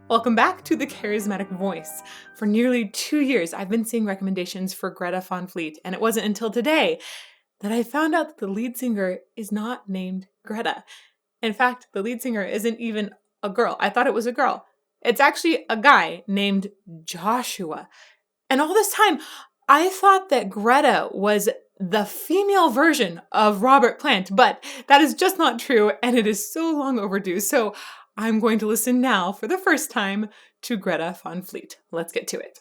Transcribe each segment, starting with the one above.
Welcome back to the Charismatic Voice. For nearly 2 years, I've been seeing recommendations for Greta Van Fleet, and it wasn't until today that I found out that the lead singer is not named Greta. In fact, the lead singer isn't even a girl. I thought it was a girl. It's actually a guy named Joshua. And all this time, I thought that Greta was the female version of Robert Plant, but that is just not true, and it is so long overdue. So I'm going to listen now for the first time to Greta Van Fleet. Let's get to it.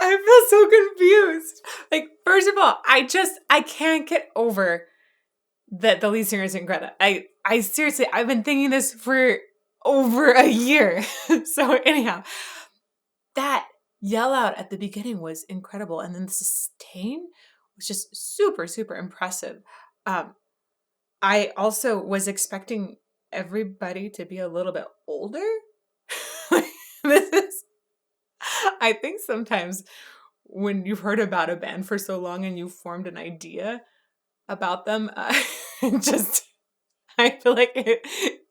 I feel so confused. Like, first of all, I can't get over that the lead singer isn't Greta. I seriously, I've been thinking this for over a year. So anyhow, that yell out at the beginning was incredible. And then the sustain was just super, super impressive. I also was expecting everybody to be a little bit older. This is, I think sometimes when you've heard about a band for so long and you've formed an idea about them, just, I feel like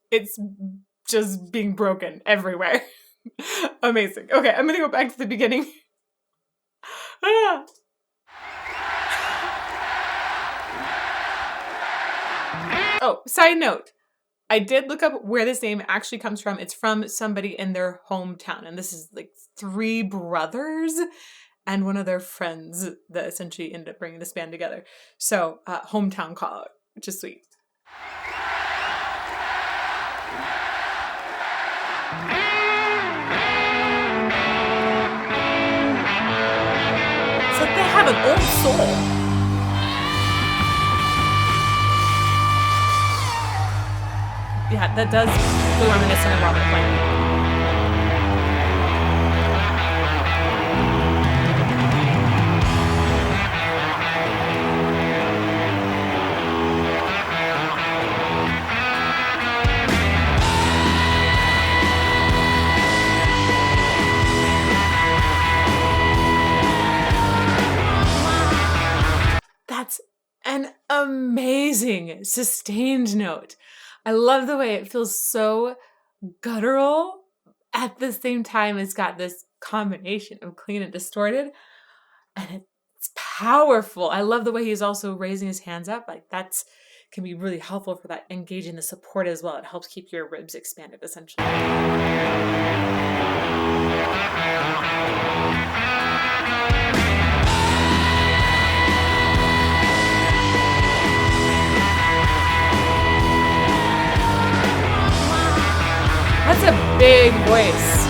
it's just being broken everywhere. Amazing. Okay, I'm going to go back to the beginning. Oh, side note. I did look up where this name actually comes from. It's from somebody in their hometown. And this is like three brothers and one of their friends that essentially ended up bringing this band together. So, hometown call out, which is sweet. It's like they have an old soul. Yeah, that does feel reminiscent of Robert Plant. That's an amazing sustained note. I love the way it feels so guttural. At the same time, it's got this combination of clean and distorted, and it's powerful. I love the way he's also raising his hands up. Like that's can be really helpful for that engaging the support as well. It helps keep your ribs expanded, essentially. That's a big voice.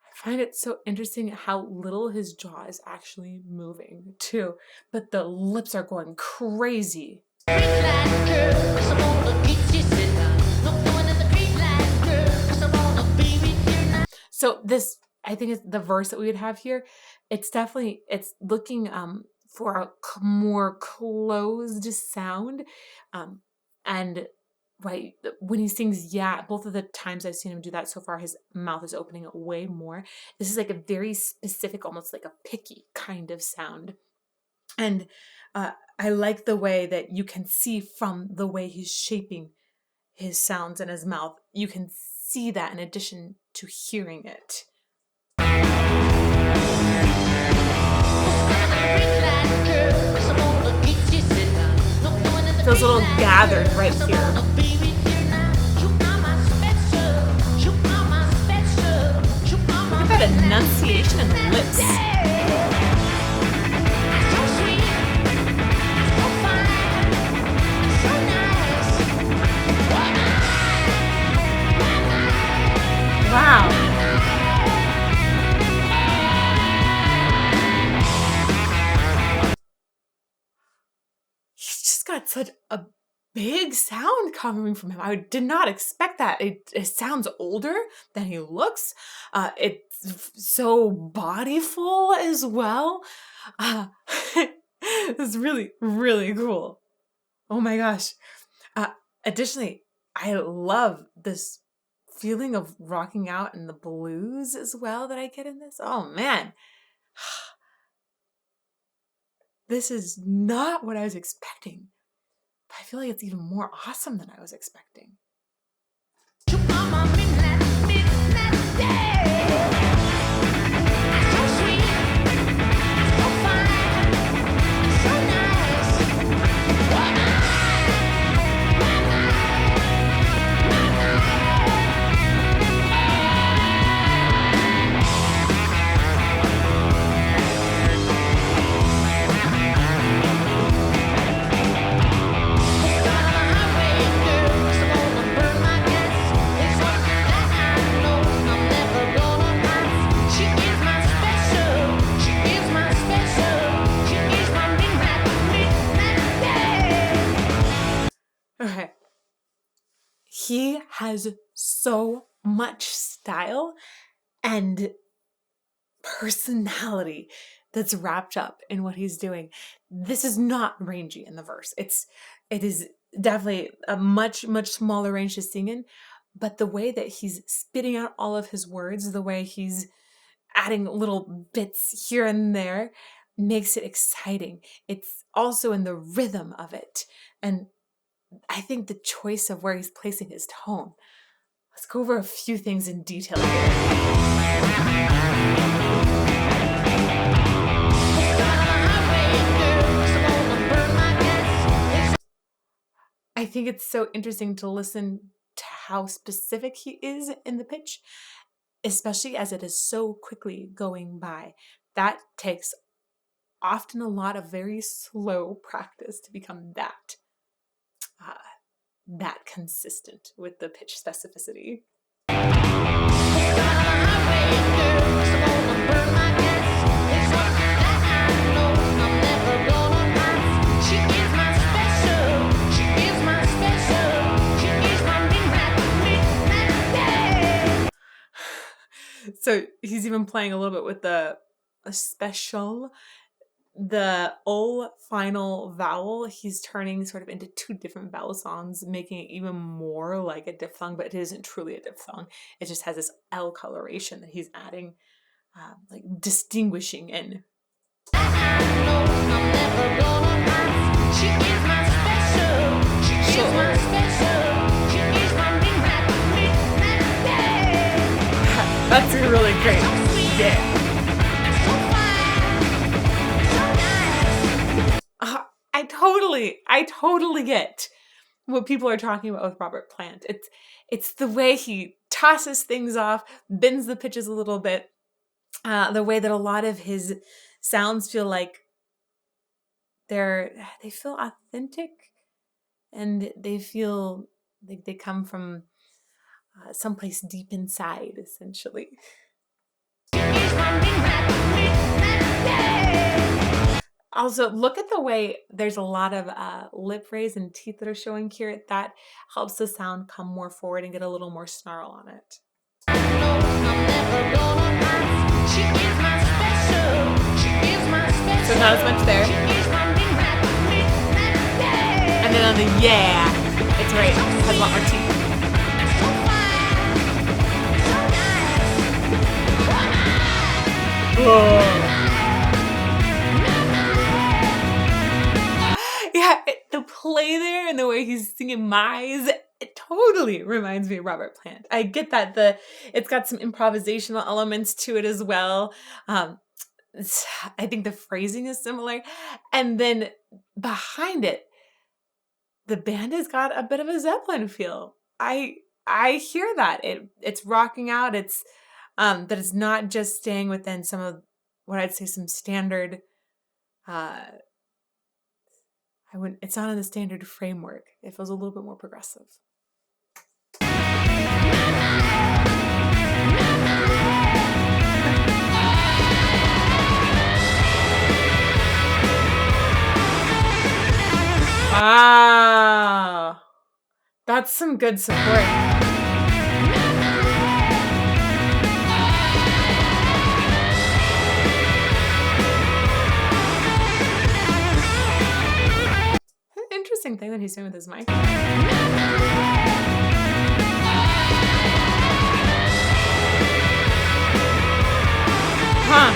I find it so interesting how little his jaw is actually moving too, but the lips are going crazy. So this, I think, is the verse that we would have here. It's looking for a more closed sound, and right? When he sings, yeah, both of the times I've seen him do that so far, his mouth is opening way more. This is like a very specific, almost like a picky kind of sound. And I like the way that you can see from the way he's shaping his sounds in his mouth. You can see that in addition to hearing it. Feels a little gathered right here. Look at that enunciation in the lips. Wow. He's just got such a big sound coming from him. I did not expect that. It sounds older than he looks. It's so bodyful as well. It's really, really cool. Oh my gosh. Additionally, I love this feeling of rocking out in the blues as well that I get in this. Oh man. This is not what I was expecting. But I feel like it's even more awesome than I was expecting. Okay. He has so much style and personality that's wrapped up in what he's doing. This is not rangy in the verse. It is definitely a much, much smaller range to sing in, but the way that he's spitting out all of his words, the way he's adding little bits here and there makes it exciting. It's also in the rhythm of it. And I think the choice of where he's placing his tone. Let's go over a few things in detail here. I think it's so interesting to listen to how specific he is in the pitch, especially as it is so quickly going by. That takes often a lot of very slow practice to become that consistent with the pitch specificity. So he's even playing a little bit with a special. The O final vowel, he's turning sort of into two different vowel sounds, making it even more like a diphthong, but it isn't truly a diphthong. It just has this L coloration that he's adding, like distinguishing in. That's really great. Yeah. I totally get what people are talking about with Robert Plant. It's the way he tosses things off, bends the pitches a little bit, the way that a lot of his sounds feel like they feel authentic, and they feel like they come from someplace deep inside, essentially. Also, look at the way there's a lot of lip raise and teeth that are showing here. That helps the sound come more forward and get a little more snarl on it. So not as much there. And then on the yeah, it's right. It has a lot more teeth. Yeah, the play there and the way he's singing Mize, it totally reminds me of Robert Plant. I get that it's got some improvisational elements to it as well. I think the phrasing is similar. And then behind it, the band has got a bit of a Zeppelin feel. I hear that. It's rocking out. It's that it's not just staying within some of what I'd say some standard it's not in the standard framework. It feels a little bit more progressive. Wow. That's some good support. Interesting thing that he's doing with his mic. Huh.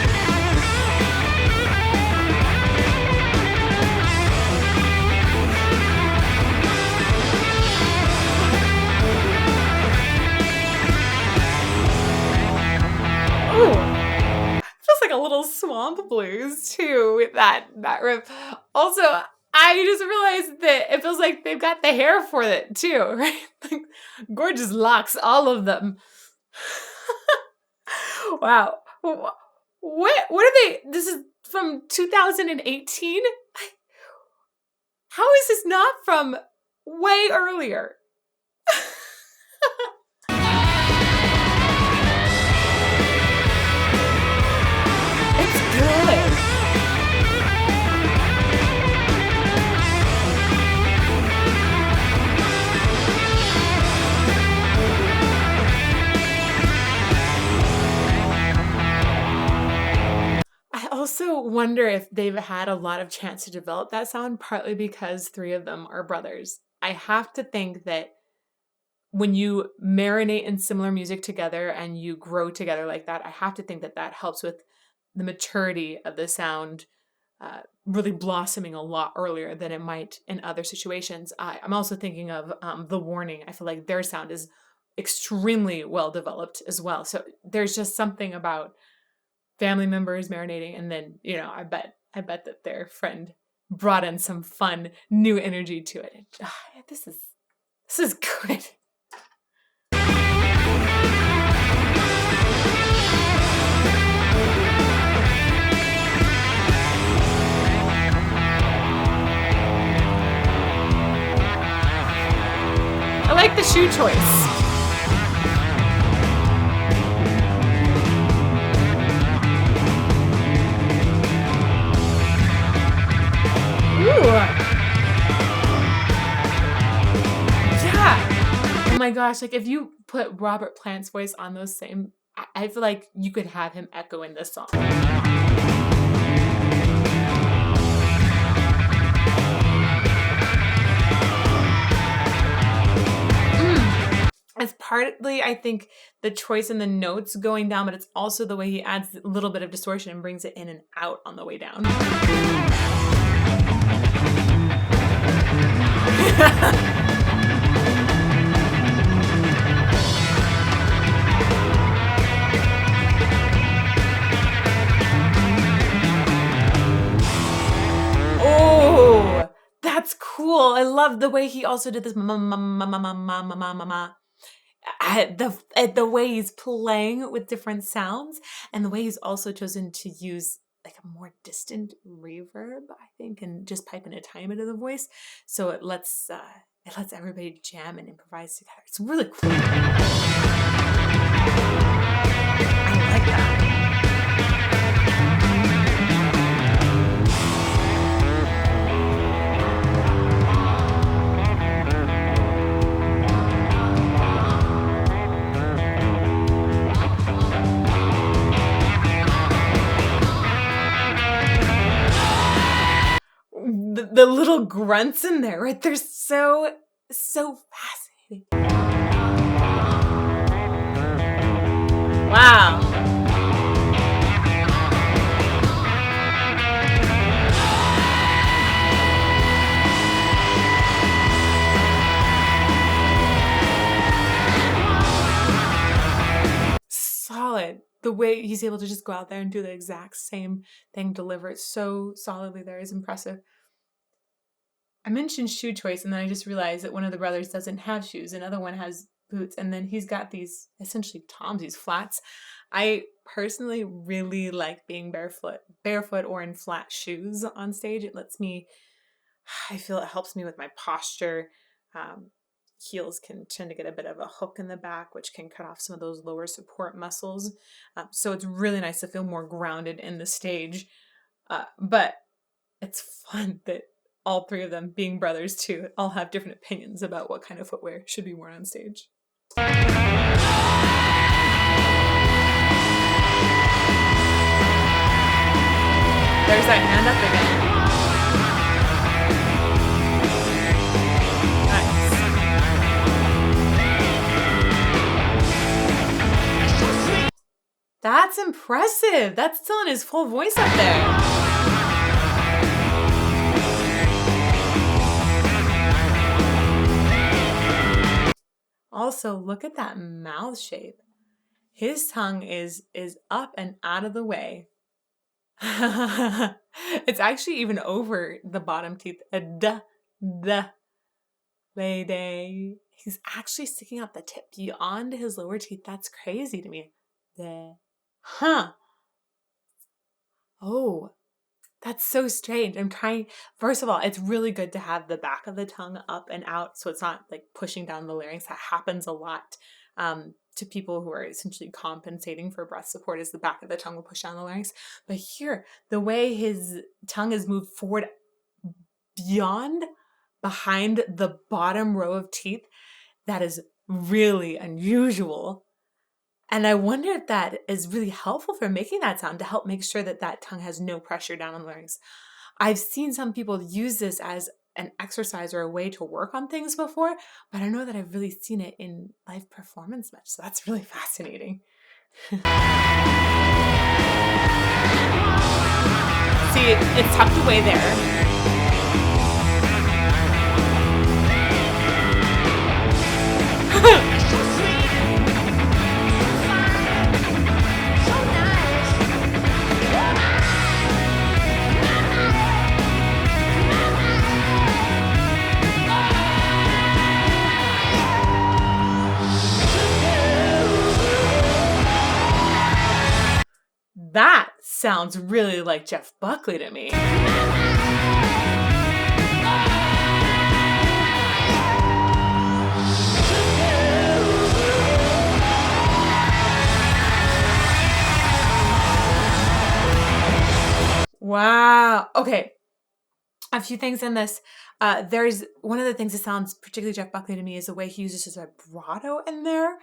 Ooh. Feels like a little swamp blues too with that riff. Also, I just realized that it feels like they've got the hair for it too, right? Like gorgeous locks, all of them. Wow. What are they? This is from 2018? How is this not from way earlier? It's good. I also wonder if they've had a lot of chance to develop that sound, partly because 3 of them are brothers. I have to think that when you marinate in similar music together and you grow together like that, I have to think that that helps with the maturity of the sound really blossoming a lot earlier than it might in other situations. I'm also thinking of The Warning. I feel like their sound is extremely well developed as well. So there's just something about family members marinating, and then I bet that their friend brought in some fun new energy to it. This is good. I like the shoe choice. Yeah. Oh my gosh, like if you put Robert Plant's voice on those same, I feel like you could have him echo in this song. It's partly, I think, the choice in the notes going down, but it's also the way he adds a little bit of distortion and brings it in and out on the way down. Oh, that's cool. I love the way he also did this the way he's playing with different sounds, and the way he's also chosen to use like a more distant reverb, I think, and just piping a time into the voice, so it lets everybody jam and improvise together. It's really cool. I like that. The little grunts in there, right? They're so So fascinating. Wow. Solid. The way he's able to just go out there and do the exact same thing, deliver it so solidly there is impressive. I mentioned shoe choice, and then I just realized that one of the brothers doesn't have shoes. Another one has boots, and then he's got these essentially toms, these flats. I personally really like being barefoot or in flat shoes on stage. It lets me, I feel it helps me with my posture. Um, Heels can tend to get a bit of a hook in the back, which can cut off some of those lower support muscles. So it's really nice to feel more grounded in the stage. But it's fun that all three of them, being brothers too, all have different opinions about what kind of footwear should be worn on stage. There's that hand up again. Nice. That's impressive. That's still in his full voice up there. Also, look at that mouth shape. His tongue is up and out of the way. It's actually even over the bottom teeth. The lady. He's actually sticking out the tip beyond his lower teeth. That's crazy to me. Huh. Oh, that's so strange. I'm trying. First of all, it's really good to have the back of the tongue up and out so it's not like pushing down the larynx. That happens a lot to people who are essentially compensating for breath support, is the back of the tongue will push down the larynx. But here, the way his tongue is moved forward behind the bottom row of teeth, that is really unusual. And I wonder if that is really helpful for making that sound, to help make sure that that tongue has no pressure down on the larynx. I've seen some people use this as an exercise or a way to work on things before, but I don't know that I've really seen it in live performance much. So that's really fascinating. See, it's tucked away there. That sounds really like Jeff Buckley to me. Wow. Okay. A few things in this. There's one of the things that sounds particularly Jeff Buckley to me is the way he uses his vibrato in there.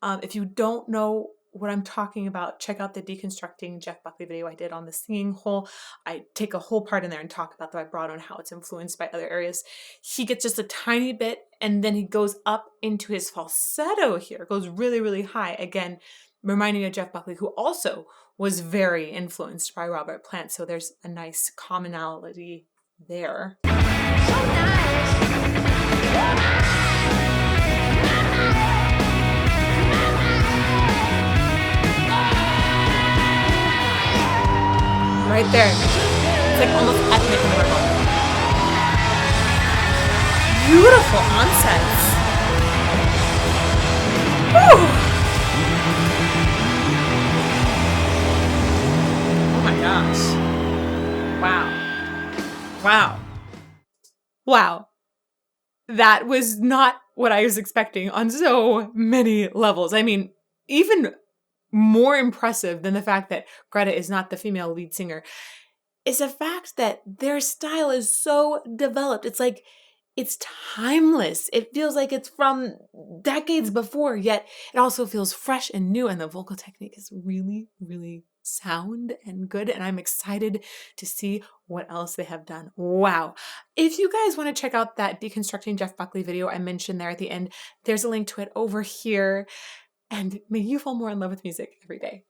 If you don't know what I'm talking about, check out the Deconstructing Jeff Buckley video I did on the singing hole. I take a whole part in there and talk about the vibrato and how it's influenced by other areas. He gets just a tiny bit, and then he goes up into his falsetto here. It goes really, really high. Again, reminding me of Jeff Buckley, who also was very influenced by Robert Plant. So there's a nice commonality there. So nice. Right there. It's like almost ethnic in the vibrato. Beautiful onsets. Woo! Oh my gosh. Wow. That was not what I was expecting on so many levels. I mean, even more impressive than the fact that Greta is not the female lead singer is the fact that their style is so developed. It's like, it's timeless. It feels like it's from decades before, yet it also feels fresh and new. And the vocal technique is really, really sound and good, and I'm excited to see what else they have done. Wow. If you guys want to check out that Deconstructing Jeff Buckley video I mentioned there at the end, there's a link to it over here. And may you fall more in love with music every day.